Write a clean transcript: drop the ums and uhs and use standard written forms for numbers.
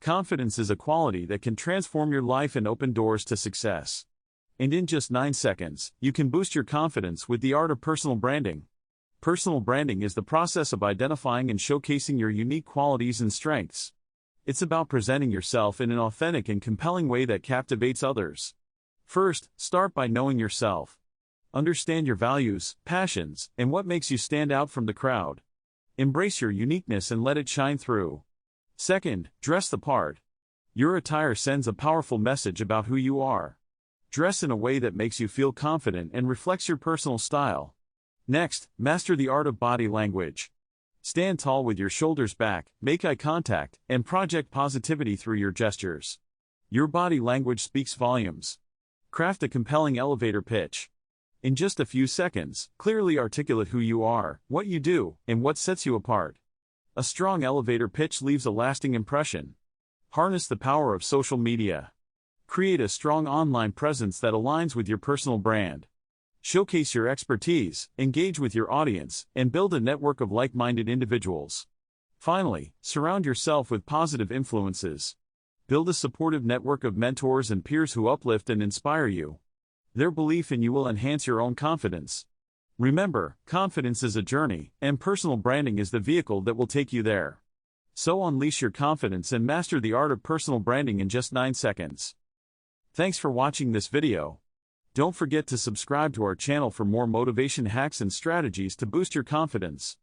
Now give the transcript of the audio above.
Confidence is a quality that can transform your life and open doors to success. And in just 9 seconds, you can boost your confidence with the art of personal branding. Personal branding is the process of identifying and showcasing your unique qualities and strengths. It's about presenting yourself in an authentic and compelling way that captivates others. First, start by knowing yourself. Understand your values, passions, and what makes you stand out from the crowd. Embrace your uniqueness and let it shine through. Second, dress the part. Your attire sends a powerful message about who you are. Dress in a way that makes you feel confident and reflects your personal style. Next, master the art of body language. Stand tall with your shoulders back, make eye contact, and project positivity through your gestures. Your body language speaks volumes. Craft a compelling elevator pitch. In just a few seconds, clearly articulate who you are, what you do, and what sets you apart. A strong elevator pitch leaves a lasting impression. Harness the power of social media. Create a strong online presence that aligns with your personal brand. Showcase your expertise, engage with your audience, and build a network of like-minded individuals. Finally, surround yourself with positive influences. Build a supportive network of mentors and peers who uplift and inspire you. Their belief in you will enhance your own confidence. Remember, confidence is a journey, and personal branding is the vehicle that will take you there. So unleash your confidence and master the art of personal branding in just 9 seconds. Thanks for watching this video. Don't forget to subscribe to our channel for more motivation hacks and strategies to boost your confidence.